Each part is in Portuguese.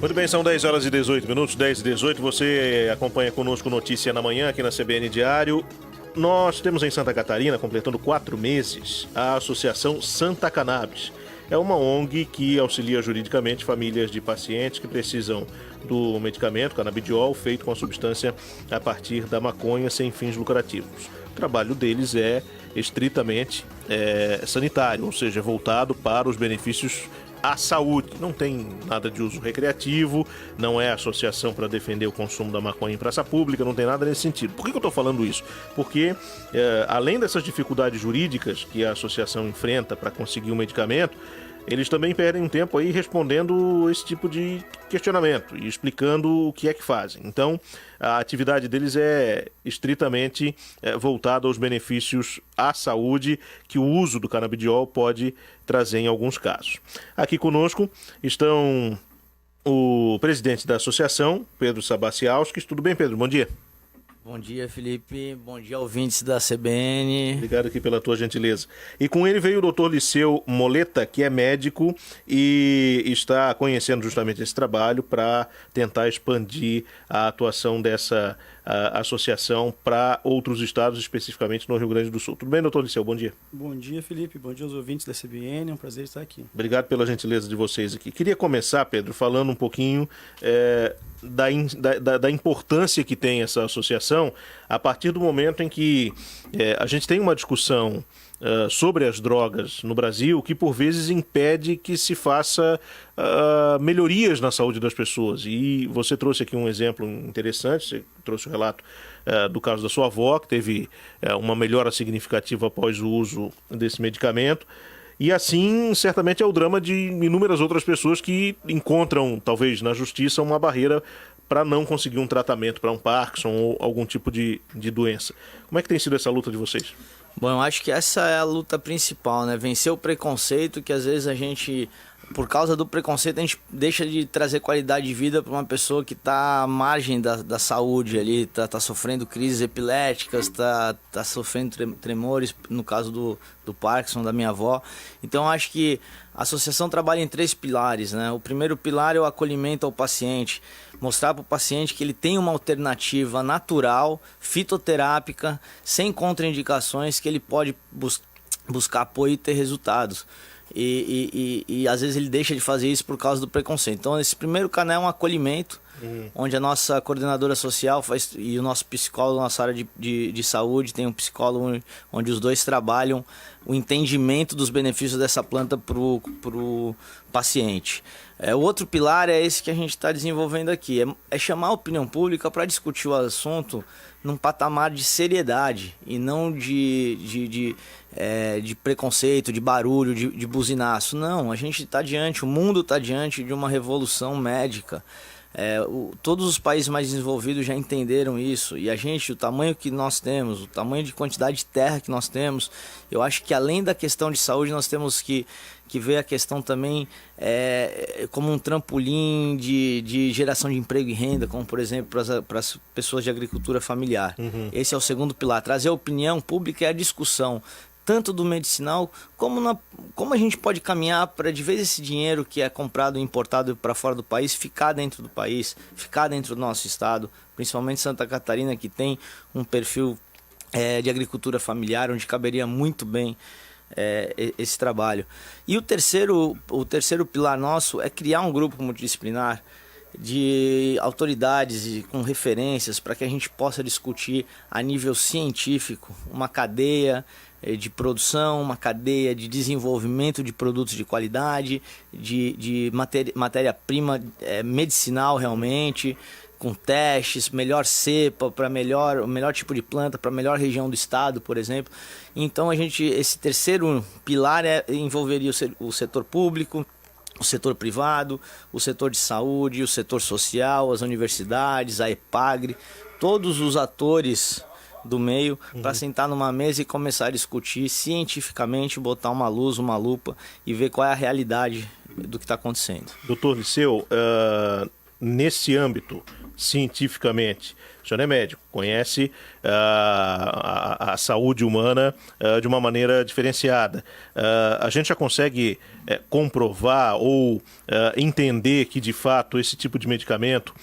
Muito bem, são 10 horas e 18 minutos, 10 e 18. Você acompanha conosco Notícia na Manhã aqui na CBN Diário. Nós temos em Santa Catarina, completando 4 meses, a Associação Santa Cannabis. É uma ONG que auxilia juridicamente famílias de pacientes que precisam do medicamento canabidiol feito com a substância a partir da maconha sem fins lucrativos. O trabalho deles é estritamente sanitário, ou seja, voltado para os benefícios à saúde. Não tem nada de uso recreativo, não é associação para defender o consumo da maconha em praça pública, não tem nada nesse sentido. Por que eu estou falando isso? Porque, além dessas dificuldades jurídicas que a associação enfrenta para conseguir um medicamento, eles também perdem um tempo aí respondendo esse tipo de questionamento e explicando o que é que fazem. Então, a atividade deles é estritamente voltada aos benefícios à saúde que o uso do canabidiol pode trazer em alguns casos. Aqui conosco estão o presidente da associação, Pedro Sabaciauskas. Tudo bem, Pedro? Bom dia. Bom dia, Felipe. Bom dia, ouvintes da CBN. Obrigado aqui pela tua gentileza. E com ele veio o Dr. Liceu Moleta, que é médico e está conhecendo justamente esse trabalho para tentar expandir a atuação dessa associação para outros estados, especificamente no Rio Grande do Sul. Tudo bem, doutor Liceu? Bom dia. Bom dia, Felipe. Bom dia aos ouvintes da CBN. É um prazer estar aqui. Obrigado pela gentileza de vocês aqui. Queria começar, Pedro, falando um pouquinho da importância que tem essa associação a partir do momento em que a gente tem uma discussão sobre as drogas no Brasil que por vezes impede que se faça melhorias na saúde das pessoas. E você trouxe aqui um exemplo interessante, você trouxe o relato do caso da sua avó, que teve uma melhora significativa após o uso desse medicamento. E assim, certamente é o drama de inúmeras outras pessoas que encontram, talvez na justiça, uma barreira para não conseguir um tratamento para um Parkinson ou algum tipo de doença. Como é que tem sido essa luta de vocês? Bom, eu acho que essa é a luta principal, né? Vencer o preconceito, que às vezes a gente, por causa do preconceito, a gente deixa de trazer qualidade de vida para uma pessoa que está à margem da saúde ali, tá sofrendo crises epiléticas, tá sofrendo tremores, no caso do Parkinson, da minha avó. Então, eu acho que a associação trabalha em 3 pilares, né? O primeiro pilar é o acolhimento ao paciente, mostrar para o paciente que ele tem uma alternativa natural, fitoterápica, sem contraindicações, que ele pode buscar apoio e ter resultados. E às vezes ele deixa de fazer isso por causa do preconceito. Então esse primeiro canal é um acolhimento, onde a nossa coordenadora social e o nosso psicólogo, nossa área de saúde, tem um psicólogo onde os dois trabalham o entendimento dos benefícios dessa planta para o paciente. O outro pilar é esse que a gente está desenvolvendo aqui, é chamar a opinião pública para discutir o assunto num patamar de seriedade e não de preconceito, de barulho, de buzinaço. Não, a gente está diante, o mundo está diante de uma revolução médica. Todos os países mais desenvolvidos já entenderam isso, e a gente, o tamanho que nós temos, o tamanho de quantidade de terra que nós temos, eu acho que além da questão de saúde, nós temos que ver a questão também como um trampolim de geração de emprego e renda, como por exemplo para as pessoas de agricultura familiar. Esse é o segundo pilar, trazer a opinião pública e a discussão tanto do medicinal, como a gente pode caminhar para, de vez esse dinheiro que é comprado e importado para fora do país, ficar dentro do país, ficar dentro do nosso estado, principalmente Santa Catarina, que tem um perfil de agricultura familiar, onde caberia muito bem esse trabalho. E o terceiro pilar nosso é criar um grupo multidisciplinar de autoridades e com referências para que a gente possa discutir a nível científico uma cadeia de produção, uma cadeia de desenvolvimento de produtos de qualidade, de matéria-prima medicinal realmente, com testes, melhor cepa, para o melhor tipo de planta, para a melhor região do estado, por exemplo. Então esse terceiro pilar envolveria o setor público, o setor privado, o setor de saúde, o setor social, as universidades, a EPAGRE, todos os atores do meio para sentar numa mesa e começar a discutir cientificamente, botar uma luz, uma lupa e ver qual é a realidade do que está acontecendo. Doutor Liceu, nesse âmbito, cientificamente. O senhor é médico, conhece a saúde humana de uma maneira diferenciada. A gente já consegue comprovar ou entender que, de fato, esse tipo de medicamento,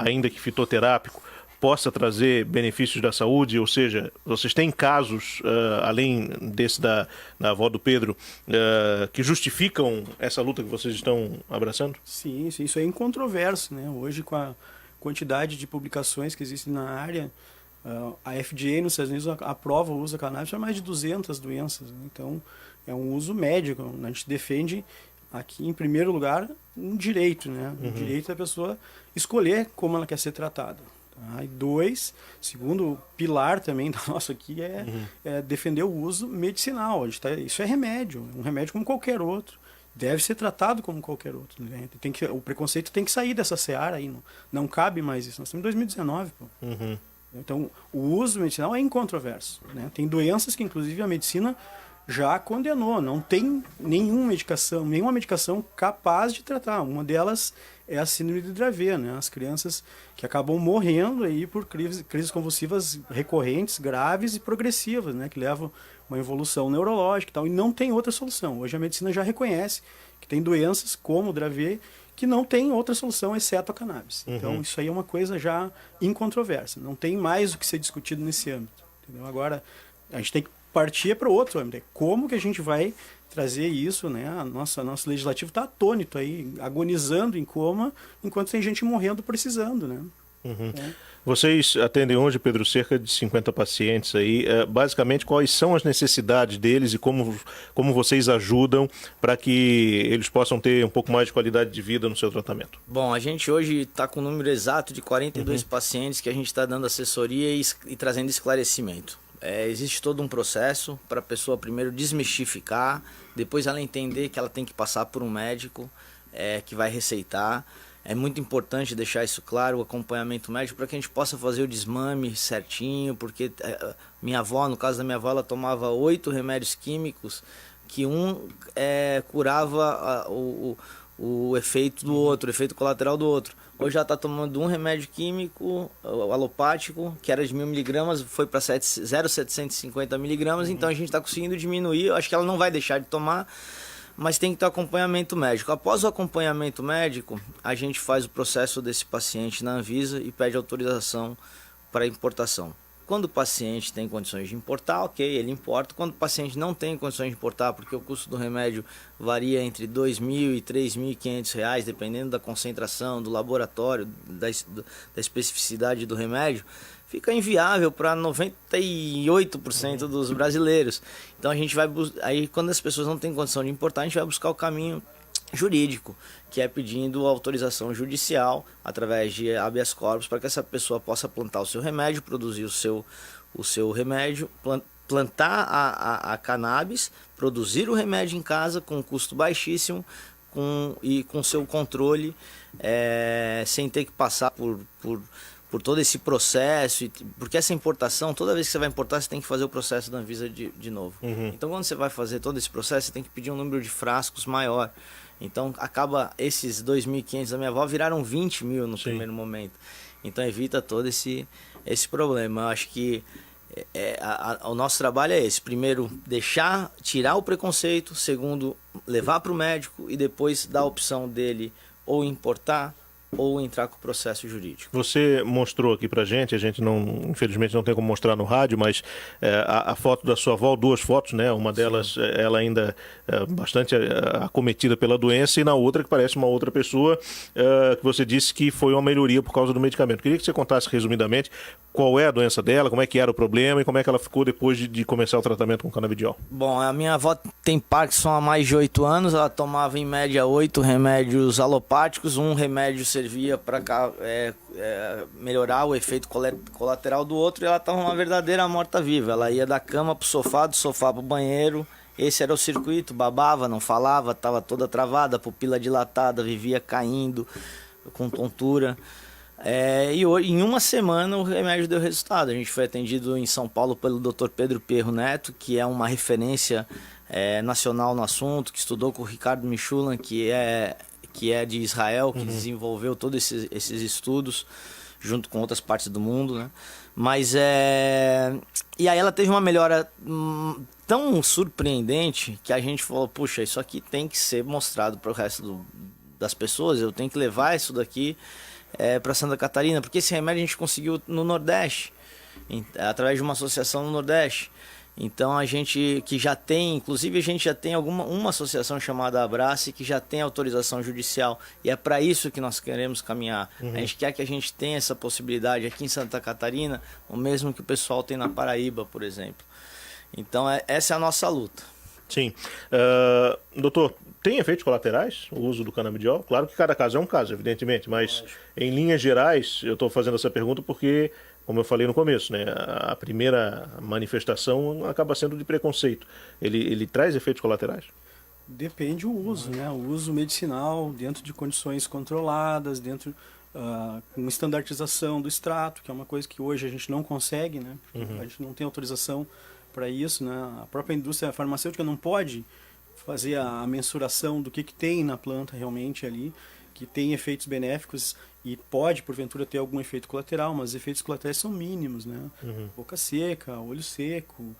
ainda que fitoterápico, possa trazer benefícios da saúde, ou seja, vocês têm casos, além desse da avó do Pedro, que justificam essa luta que vocês estão abraçando? Sim, isso é incontroverso, né? Hoje, com a quantidade de publicações que existem na área, a FDA nos Estados Unidos aprova o uso da cannabis para mais de 200 doenças, né? Então, é um uso médico. A gente defende aqui, em primeiro lugar, um direito, né? O direito da pessoa escolher como ela quer ser tratada. Tá? E dois, segundo pilar também da nossa aqui é defender o uso medicinal. Isso é remédio, um remédio como qualquer outro. Deve ser tratado como qualquer outro. Né? O preconceito tem que sair dessa seara aí. Não cabe mais isso. Nós estamos em 2019. Pô. Então, o uso medicinal é incontroverso. Né? Tem doenças que, inclusive, a medicina já condenou. Não tem nenhuma medicação capaz de tratar. Uma delas é a síndrome de Dravet, né? As crianças que acabam morrendo aí por crises convulsivas recorrentes, graves e progressivas, né? Que levam uma evolução neurológica e tal. E não tem outra solução. Hoje a medicina já reconhece que tem doenças como o Dravet que não tem outra solução exceto a cannabis. Então isso aí é uma coisa já incontroversa. Não tem mais o que ser discutido nesse âmbito. Entendeu? Agora, a gente tem que partir para o outro âmbito. Como que a gente vai trazer isso, né? Nosso legislativo está atônito aí, agonizando em coma, enquanto tem gente morrendo precisando, né? Vocês atendem hoje, Pedro, cerca de 50 pacientes aí. Basicamente, quais são as necessidades deles e como vocês ajudam para que eles possam ter um pouco mais de qualidade de vida no seu tratamento? Bom, a gente hoje está com o número exato de 42 pacientes que a gente está dando assessoria e trazendo esclarecimento. Existe todo um processo para a pessoa primeiro desmistificar, depois ela entender que ela tem que passar por um médico que vai receitar. É muito importante deixar isso claro, o acompanhamento médico, para que a gente possa fazer o desmame certinho, porque minha avó, no caso da minha avó, ela tomava 8 remédios químicos, que um curava o efeito do outro, o efeito colateral do outro. Hoje ela está tomando um remédio químico, alopático, que era de 1000 miligramas, foi para 0,750 miligramas, então a gente está conseguindo diminuir. Eu acho que ela não vai deixar de tomar, mas tem que ter acompanhamento médico. Após o acompanhamento médico, a gente faz o processo desse paciente na Anvisa e pede autorização para importação. Quando o paciente tem condições de importar, ok, ele importa. Quando o paciente não tem condições de importar, porque o custo do remédio varia entre R$ 2.000 e R$ 3.500, dependendo da concentração, do laboratório, da especificidade do remédio, fica inviável para 98% dos brasileiros. Então a gente vai aí quando as pessoas não têm condição de importar, a gente vai buscar o caminho jurídico, que é pedindo autorização judicial através de habeas corpus para que essa pessoa possa plantar o seu remédio, produzir o seu remédio, plantar a cannabis, produzir o remédio em casa com um custo baixíssimo e com seu controle, sem ter que passar por todo esse processo, porque essa importação, toda vez que você vai importar, você tem que fazer o processo da Anvisa de novo. Então, quando você vai fazer todo esse processo, você tem que pedir um número de frascos maior. Então, acaba esses 2.500 da minha avó viraram 20 mil no primeiro momento. Então, evita todo esse problema. Eu acho que o nosso trabalho é esse. Primeiro, tirar o preconceito. Segundo, levar para o médico e depois dar a opção dele ou importar ou entrar com o processo jurídico. Você mostrou aqui pra gente, a gente não, infelizmente não tem como mostrar no rádio, mas a foto da sua avó, 2 fotos, né? Uma delas, ela ainda bastante acometida pela doença, e na outra que parece uma outra pessoa, que você disse que foi uma melhoria por causa do medicamento. Queria que você contasse resumidamente qual é a doença dela, como é que era o problema e como é que ela ficou depois de começar o tratamento com canabidiol. Bom, a minha avó tem Parkinson há mais de 8 anos, ela tomava em média 8 remédios alopáticos, um remédio servia para melhorar o efeito colateral do outro, e ela estava uma verdadeira morta-viva. Ela ia da cama para o sofá, do sofá para o banheiro, esse era o circuito, babava, não falava, estava toda travada, pupila dilatada, vivia caindo, com tontura. E em uma semana o remédio deu resultado. A gente foi atendido em São Paulo pelo Dr. Pedro Perro Neto, que é uma referência nacional no assunto, que estudou com o Ricardo Michulan, que é de Israel, que desenvolveu todos esses estudos. junto com outras partes do mundo, né? Mas e aí ela teve uma melhora tão surpreendente que a gente falou, puxa, isso aqui tem que ser mostrado para o resto das pessoas, eu tenho que levar isso daqui para Santa Catarina, porque esse remédio a gente conseguiu no Nordeste, através de uma associação no Nordeste. Então a gente que já tem, inclusive a gente já tem uma associação chamada Abrace que já tem autorização judicial, e é para isso que nós queremos caminhar. A gente quer que a gente tenha essa possibilidade aqui em Santa Catarina, o mesmo que o pessoal tem na Paraíba, por exemplo. Então essa é a nossa luta. Sim. Doutor, tem efeitos colaterais o uso do canabidiol? Claro que cada caso é um caso, evidentemente, mas em linhas gerais eu estou fazendo essa pergunta porque, como eu falei no começo, né, a primeira manifestação acaba sendo de preconceito. Ele traz efeitos colaterais? Depende o uso, né? O uso medicinal dentro de condições controladas, dentro com estandartização do extrato, que é uma coisa que hoje a gente não consegue, né? A gente não tem autorização para isso, né? A própria indústria farmacêutica não pode fazer a mensuração do que tem na planta realmente ali, que tem efeitos benéficos e pode, porventura, ter algum efeito colateral, mas os efeitos colaterais são mínimos, né? Boca seca, olho seco,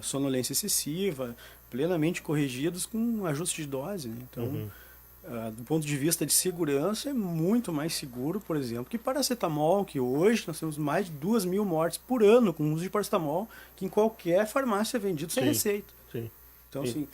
sonolência excessiva, plenamente corrigidos com um ajuste de dose, né? Então, do ponto de vista de segurança, é muito mais seguro, por exemplo, que paracetamol, que hoje nós temos mais de 2.000 mortes por ano com o uso de paracetamol, que em qualquer farmácia é vendido sem receita. Sim. Então, assim,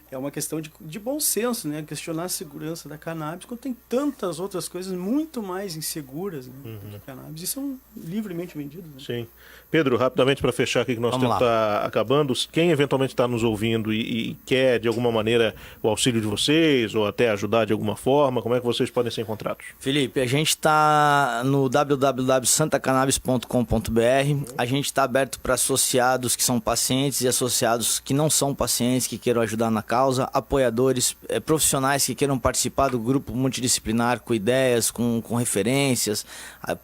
é uma questão de bom senso, né? Questionar a segurança da cannabis quando tem tantas outras coisas muito mais inseguras, né, do que a cannabis e são livremente vendidas. Né? Sim. Pedro, rapidamente para fechar aqui que nosso tempo está acabando, quem eventualmente está nos ouvindo e quer de alguma maneira o auxílio de vocês ou até ajudar de alguma forma, como é que vocês podem ser encontrados? Felipe, a gente está no www.santacannabis.com.br. A gente está aberto para associados que são pacientes e associados que não são pacientes, que queiram ajudar na causa, apoiadores, profissionais que queiram participar do grupo multidisciplinar com ideias, com referências,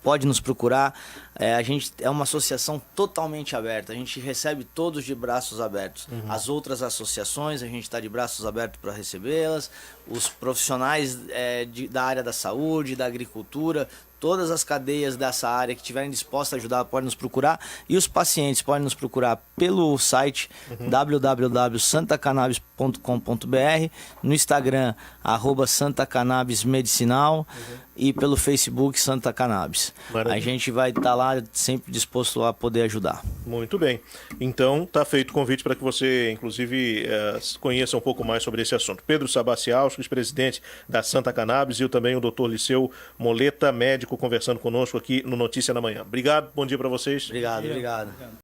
pode nos procurar. A gente é uma associação totalmente aberta, a gente recebe todos de braços abertos. As outras associações, a gente está de braços abertos para recebê-las, os profissionais da área da saúde, da agricultura, todas as cadeias dessa área que estiverem dispostas a ajudar podem nos procurar, e os pacientes podem nos procurar pelo site www.santacannabis.com.br, no Instagram @santacannabismedicinal e pelo Facebook Santa Cannabis. Maravilha. A gente vai estar lá sempre disposto a poder ajudar. Muito bem. Então, está feito o convite para que você, inclusive, conheça um pouco mais sobre esse assunto. Pedro Sabaciauskas, presidente da Santa Cannabis, e também o Dr. Liceu Moleta, médico, conversando conosco aqui no Notícia na Manhã. Obrigado, bom dia para vocês. Obrigado.